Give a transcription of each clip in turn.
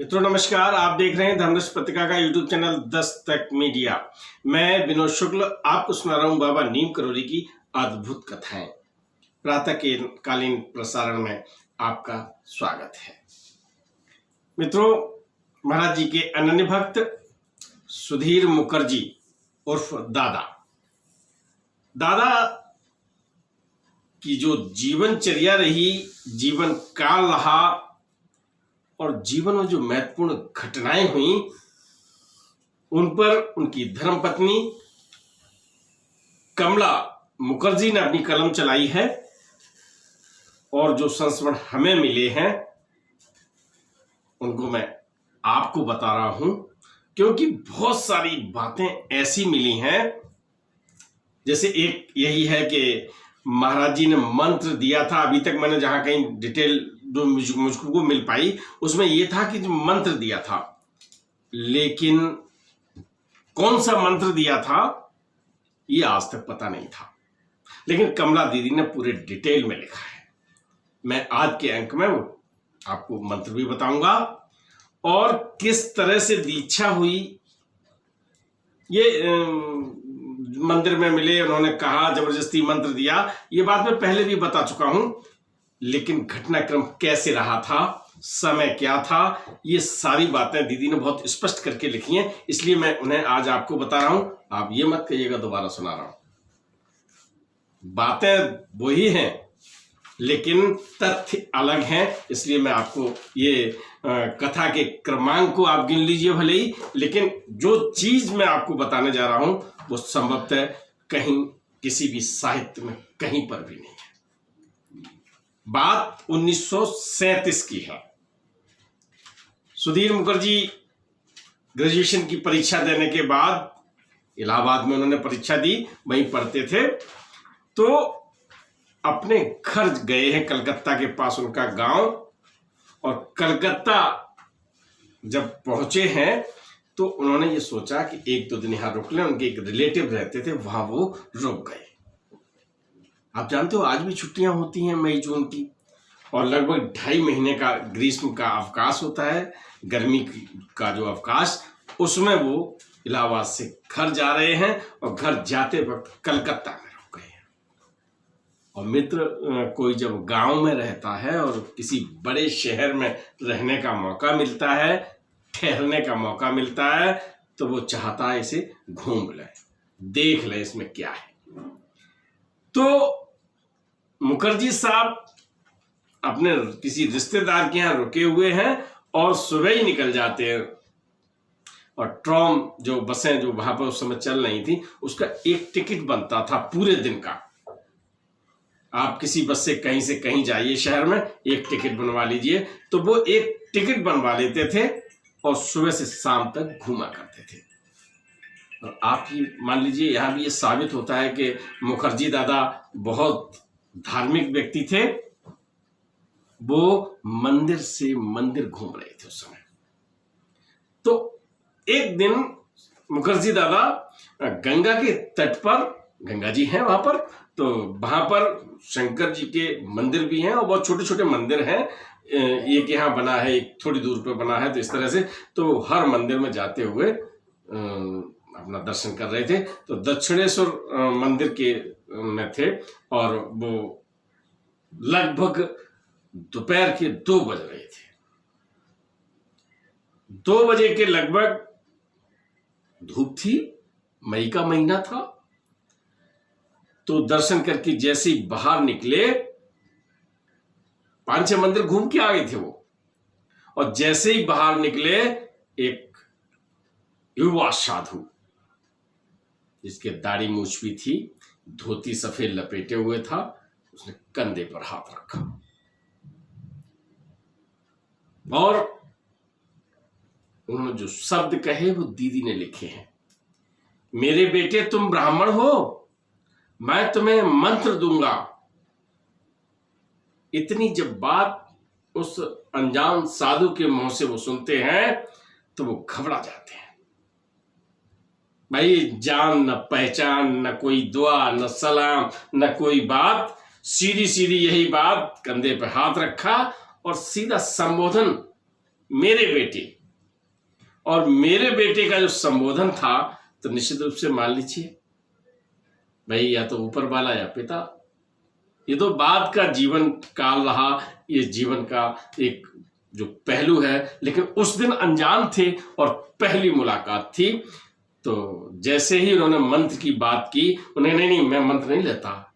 मित्रों नमस्कार, आप देख रहे हैं धर्मरस पत्रिका का यूट्यूब चैनल दस्तक मीडिया। मैं विनोद शुक्ल आपको सुना रहा हूं बाबा नीम करोली की अद्भुत कथाएं। प्रातः कालीन प्रसारण में आपका स्वागत है। मित्रों, महाराज जी के अनन्य भक्त सुधीर मुखर्जी उर्फ दादा की जो जीवनचर्या रही, जीवन काल रहा और जीवन में जो महत्वपूर्ण घटनाएं हुई उन पर उनकी धर्मपत्नी कमला मुखर्जी ने अपनी कलम चलाई है और जो संस्मरण हमें मिले हैं उनको मैं आपको बता रहा हूं, क्योंकि बहुत सारी बातें ऐसी मिली हैं। जैसे एक यही है कि महाराज जी ने मंत्र दिया था। अभी तक मैंने जहां कहीं डिटेल जो मुझको मिल पाई उसमें यह था कि जो मंत्र दिया था, लेकिन कौन सा मंत्र दिया था ये आज तक पता नहीं था। लेकिन कमला दीदी ने पूरे डिटेल में लिखा है। मैं आज के अंक में आपको मंत्र भी बताऊंगा और किस तरह से दीक्षा हुई। ये मंदिर में मिले, उन्होंने कहा, जबरदस्ती मंत्र दिया, ये बात मैं पहले भी बता चुका हूं। लेकिन घटनाक्रम कैसे रहा था, समय क्या था, ये सारी बातें दीदी ने बहुत स्पष्ट करके लिखी हैं, इसलिए मैं उन्हें आज आपको बता रहा हूं। आप ये मत कहिएगा दोबारा सुना रहा हूं। बातें वही हैं लेकिन तथ्य अलग हैं, इसलिए मैं आपको ये कथा के क्रमांक को आप गिन लीजिए भले ही, लेकिन जो चीज मैं आपको बताने जा रहा हूं वो संभवतः कहीं किसी भी साहित्य में कहीं पर भी नहीं है। बात 1937 की है। सुधीर मुखर्जी ग्रेजुएशन की परीक्षा देने के बाद इलाहाबाद में उन्होंने परीक्षा दी, वहीं पढ़ते थे, तो अपने घर गए हैं, कलकत्ता के पास उनका गांव। और कलकत्ता जब पहुंचे हैं तो उन्होंने ये सोचा कि एक दो दिन यहां रुक लें। उनके एक रिलेटिव रहते थे, वहां वो रुक गए। आप जानते हो आज भी छुट्टियां होती हैं मई जून की, और लगभग 2.5 महीने का ग्रीष्म का अवकाश होता है, गर्मी का जो अवकाश, उसमें वो इलाहाबाद से घर जा रहे हैं और घर जाते वक्त कलकत्ता में रुक गए हैं। और मित्र, कोई जब गांव में रहता है और किसी बड़े शहर में रहने का मौका मिलता है, ठहरने का मौका मिलता है, तो वो चाहता है इसे घूम ले, देख ले इसमें क्या है। तो मुखर्जी साहब अपने किसी रिश्तेदार के यहां रुके हुए हैं और सुबह ही निकल जाते हैं। और ट्राम जो बसें जो वहां पर उस समय चल रही थी, उसका एक टिकट बनता था पूरे दिन का। आप किसी बस से कहीं जाइए शहर में, एक टिकट बनवा लीजिए, तो वो एक टिकट बनवा लेते थे और सुबह से शाम तक घूमा करते थे। और आप ही मान लीजिए, यहां भी ये साबित होता है कि मुखर्जी दादा बहुत धार्मिक व्यक्ति थे। वो मंदिर से मंदिर घूम रहे थे उस समय। तो एक दिन मुखर्जी दादा गंगा के तट पर, गंगा जी हैं वहां पर, तो वहां पर शंकर जी के मंदिर भी हैं और बहुत छोटे छोटे मंदिर हैं। एक यहाँ बना है, एक थोड़ी दूर पर बना है, तो इस तरह से तो हर मंदिर में जाते हुए अपना दर्शन कर रहे थे। तो दक्षिणेश्वर मंदिर के में थे और वो लगभग दोपहर के 2 बज रहे थे। 2 बजे के लगभग धूप थी, मई का महीना था। तो दर्शन करके जैसे ही बाहर निकले, 5-6 मंदिर घूम के आ गए थे वो, और जैसे ही बाहर निकले, एक युवा साधु जिसके दाढ़ी मूछ भी थी, धोती सफेद लपेटे हुए था, उसने कंधे पर हाथ रखा और उन्होंने जो शब्द कहे वो दीदी ने लिखे हैं। मेरे बेटे, तुम ब्राह्मण हो, मैं तुम्हें मंत्र दूंगा। इतनी जब बात उस अनजान साधु के मुंह से वो सुनते हैं तो वो घबरा जाते हैं। भाई, जान न पहचान, न कोई दुआ, न सलाम, न कोई बात, सीधी सीधी यही बात, कंधे पे हाथ रखा और सीधा संबोधन, मेरे बेटे, और मेरे बेटे का जो संबोधन था, तो निश्चित रूप से मान लीजिए भाई या तो ऊपर वाला या पिता। ये तो बाद का जीवन काल रहा, ये जीवन का एक जो पहलू है, लेकिन उस दिन अनजान थे और पहली मुलाकात थी। तो जैसे ही उन्होंने मंत्र की बात की, उन्हें नहीं मैं मंत्र नहीं लेता,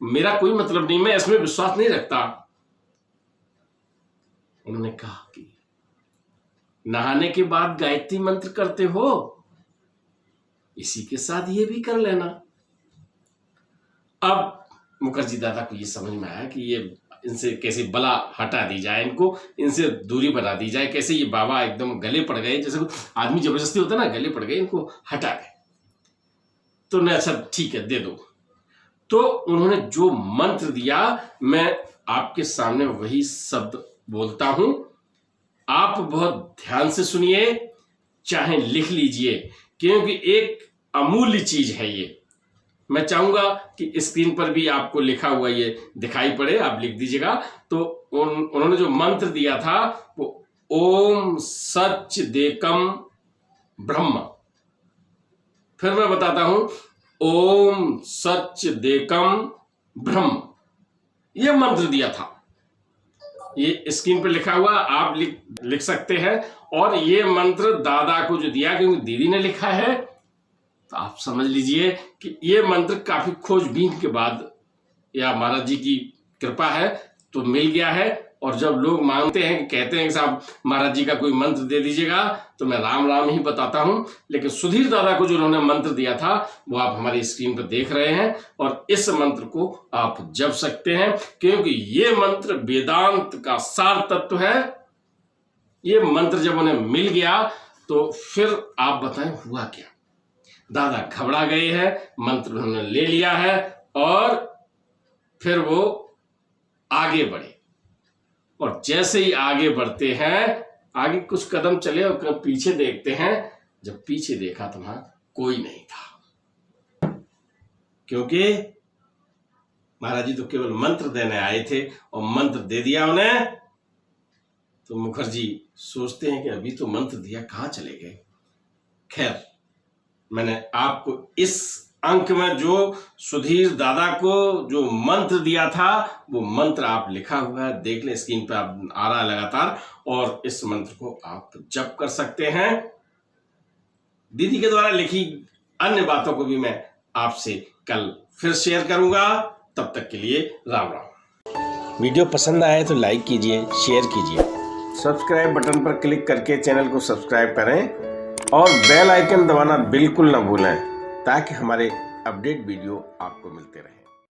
मेरा कोई मतलब नहीं, मैं इसमें विश्वास नहीं रखता। उन्होंने कहा कि नहाने के बाद गायत्री मंत्र करते हो, इसी के साथ ये भी कर लेना। अब मुखर्जी दादा को ये समझ में आया कि ये इनसे कैसे बला हटा दी जाए, इनको इनसे दूरी बना दी जाए, कैसे ये बाबा एकदम गले पड़ गए, जैसे आदमी जबरदस्ती होता है ना, गले पड़ गए, इनको हटा गए। तो उन्हें अच्छा ठीक है दे दो। तो उन्होंने जो मंत्र दिया, मैं आपके सामने वही शब्द बोलता हूं, आप बहुत ध्यान से सुनिए, चाहे लिख लीजिए, क्योंकि एक अमूल्य चीज है ये। मैं चाहूंगा कि स्क्रीन पर भी आपको लिखा हुआ ये दिखाई पड़े, आप लिख दीजिएगा। तो उन्होंने जो मंत्र दिया था वो ओम सच्चिदेकम ब्रह्म। फिर मैं बताता हूं, ओम सच्चिदेकम ब्रह्म, ये मंत्र दिया था। ये स्क्रीन पर लिखा हुआ, आप लिख सकते हैं। और ये मंत्र दादा को जो दिया, क्योंकि दीदी ने लिखा है, तो आप समझ लीजिए कि ये मंत्र काफी खोजबीन के बाद, या महाराज जी की कृपा है तो मिल गया है। और जब लोग मांगते हैं, कहते हैं कि साहब महाराज जी का कोई मंत्र दे दीजिएगा, तो मैं राम राम ही बताता हूं। लेकिन सुधीर दादा को जो उन्होंने मंत्र दिया था, वो आप हमारी स्क्रीन पर देख रहे हैं। और इस मंत्र को आप जप सकते हैं, क्योंकि ये मंत्र वेदांत का सार तत्व है। ये मंत्र जब उन्हें मिल गया, तो फिर आप बताएं हुआ क्या। दादा घबरा गए हैं, मंत्र उन्होंने ले लिया है, और फिर वो आगे बढ़े। और जैसे ही आगे बढ़ते हैं, आगे कुछ कदम चले और पीछे देखते हैं। जब पीछे देखा तो वहां कोई नहीं था, क्योंकि महाराज जी तो केवल मंत्र देने आए थे और मंत्र दे दिया उन्हें। तो मुखर्जी सोचते हैं कि अभी तो मंत्र दिया, कहां चले गए। खैर, मैंने आपको इस अंक में जो सुधीर दादा को जो मंत्र दिया था, वो मंत्र आप लिखा हुआ है, देख लें, स्क्रीन पर आ रहा है लगातार। और इस मंत्र को आप जप कर सकते हैं। दीदी के द्वारा लिखी अन्य बातों को भी मैं आपसे कल फिर शेयर करूंगा। तब तक के लिए राम राम। वीडियो पसंद आए तो लाइक कीजिए, शेयर कीजिए, सब्सक्राइब बटन पर क्लिक करके चैनल को सब्सक्राइब करें और बेल आइकन दबाना बिल्कुल ना भूलें, ताकि हमारे अपडेट वीडियो आपको मिलते रहें।